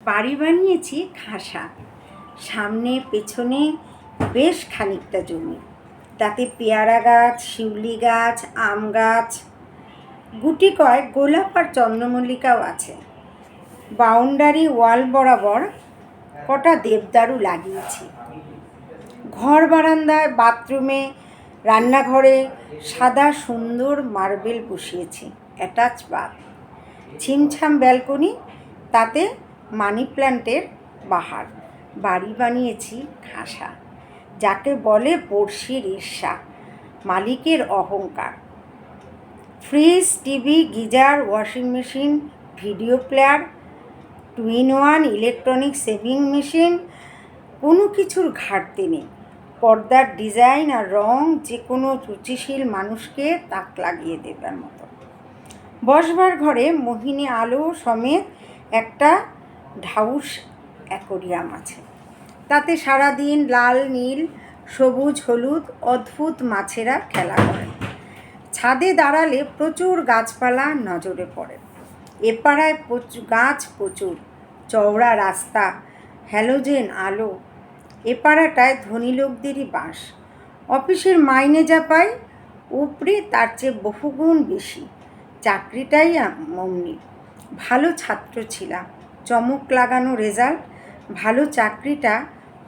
বাড়ি বানিয়েছি খাসা, সামনে পেছনে বেশ খানিকটা জমি। তাতে পেয়ারা গাছ, শিউলি গাছ, আম গাছ, গুটি কয়েক গোলাপ আর চন্দ্রমল্লিকাও আছে। বাউন্ডারি ওয়াল বরাবর কটা দেবদারু লাগিয়েছি। ঘর বারান্দায়, বাথরুমে, রান্নাঘরে সাদা সুন্দর মার্বেল বসিয়েছি, অ্যাটাচ বাথ, ছিমছাম ব্যালকনি, তাতে মানি প্ল্যান্টের বাহার। বাড়ি বানিয়েছি খাসা, যাকে বলে পড়শির ঈর্ষা, মালিকের অহংকার। Fridge, TV, geyser, washing machine, video player, 2-in-1 electronic saving machine, কোনো কিছুর ঘাটতি নেই। পর্দার ডিজাইন আর রং যে কোনো রুচিশীল মানুষকে তাক লাগিয়ে দেবার মতো। বসবার ঘরে মোহিনী আলো সমেত একটা ঢাউস অ্যাকোরিয়াম আছে। তাতে সারাদিন লাল, নীল, সবুজ, হলুদ অদ্ভুত মাছেরা খেলা করে। ছাদে দাঁড়ালে প্রচুর গাছপালা নজরে পড়ে। এপাড়ায় গাছ প্রচুর, চওড়া রাস্তা, হ্যালোজেন আলো। এপাড়াটায় ধনী লোকদেরই বাস। অফিসের মাইনে যা পাই, উপরে তার চেয়ে বহুগুণ বেশি। চাকরিটাই অমনি। ভালো ছাত্র ছিলাম, চমক লাগানো রেজাল্ট, ভালো চাকরিটা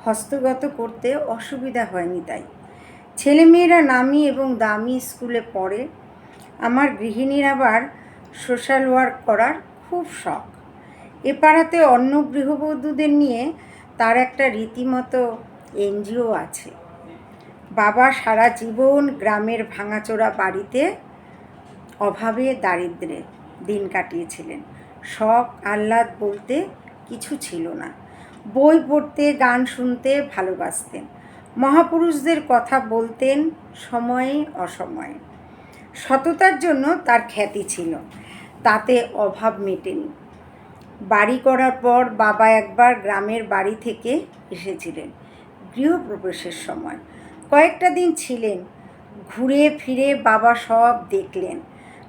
হস্তগত করতে অসুবিধা হয়নি। তাই ছেলেমেয়েরা নামি এবং দামি স্কুলে পড়ে। আমার গৃহিণীর আবার সোশ্যাল ওয়ার্ক করার খুব শখ। এ পাড়াতে অন্য গৃহবধূদের নিয়ে তার একটা রীতিমতো এনজিও আছে। বাবা সারা জীবন গ্রামের ভাঙাচোরা বাড়িতে অভাবে দারিদ্র্যে দিন কাটিয়েছিলেন। শখ আহ্লাদ বলতে কিছু ছিল না। বই পড়তে, গান শুনতে ভালোবাসতেন। মহাপুরুষদের কথা বলতেন সময়ে অসময়ে। সততার জন্য তার খ্যাতি ছিল, তাতে অভাব মেটেনি। বাড়ি করার পর বাবা একবার গ্রামের বাড়ি থেকে এসেছিলেন গৃহপ্রবেশের সময়। কয়েকটা দিন ছিলেন। ঘুরে ফিরে বাবা সব দেখলেন।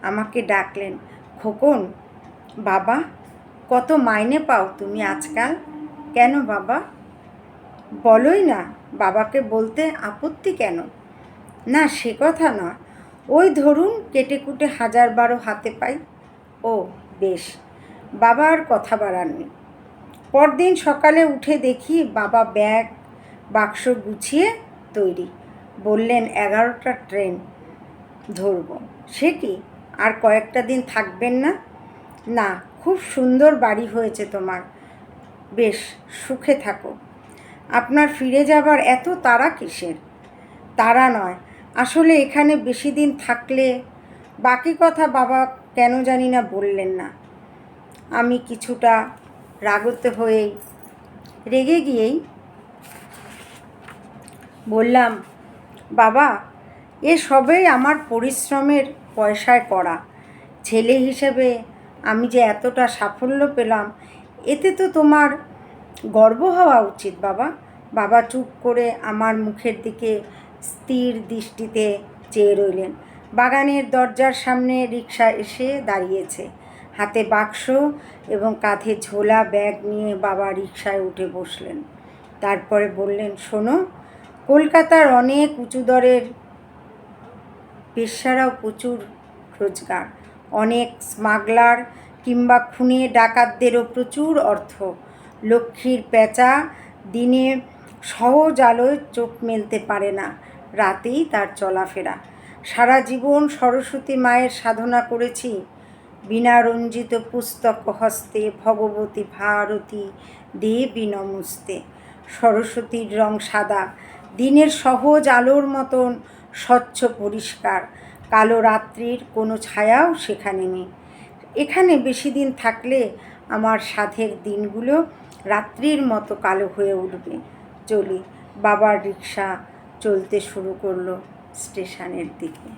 আমাকে ডাকলেন, খোকন, বাবা, কত মাইনে পাও তুমি আজকাল? কেন বাবা? বলোই না। বাবাকে বলতে আপত্তি কেন? না, সে কথা নয়, ওই ধরুন কেটে কুটে 1000-12 হাতে পাই। ও বেশ। বাবা আর কথা বাড়াননি। পরদিন সকালে উঠে দেখি বাবা ব্যাগ বাক্স গুছিয়ে তৈরি। বললেন 11টার ট্রেন ধরব। সে কি, আর কয়েকটা দিন থাকবেন না? না, খুব সুন্দর বাড়ি হয়েছে তোমার, বেশ সুখে থাকো। আপনার ফিরে যাবার এত তাড়া কিসের? তাড়া নয়, আসলে এখানে বেশি দিন থাকলে। বাকি কথা বাবা কেন জানি না বললেন না। আমি কিছুটা রেগে গিয়েই বললাম, বাবা, এ সবেই আমার পরিশ্রমের পয়সায় করা। ছেলে হিসেবে আমি যে এতটা সাফল্য পেলাম, এতে তো তোমার গর্ব হওয়া উচিত বাবা। বাবা চুপ করে আমার মুখের দিকে স্থির দৃষ্টিতে চেয়ে রইলেন। বাগানের দরজার সামনে রিকশা এসে দাঁড়িয়েছে। হাতে বাক্স এবং কাঁধে ঝোলা ব্যাগ নিয়ে বাবা রিকশায় উঠে বসলেন। তারপরে বললেন, শোনো, কলকাতার অনেক উঁচু দরের বেশ্যারাও প্রচুর রোজগার। অনেক স্মাগলার কিংবা খুনে ডাকাতদেরও প্রচুর অর্থ। লক্ষ্মীর পেঁচা দিনে সহজ আলোয় চোখ মেলতে পারে না, রাতেই তার চলাফেরা। সারা জীবন সরস্বতী মায়ের সাধনা করেছি। বিনা রঞ্জিত পুস্তক হস্তে ভগবতী ভারতী দেবী নমস্তে। সরস্বতীর রং সাদা, দিনের সহজ আলোর মতন স্বচ্ছ পরিষ্কার। কালো রাত্রির কোনো ছায়াও সেখানে নেই। এখানে বেশি দিন থাকলে আমার সাধের দিনগুলো রাত্রির মতো কালো হয়ে উঠবে। চলি। বাবার রিকশা চলতে শুরু করলো স্টেশনের দিকে।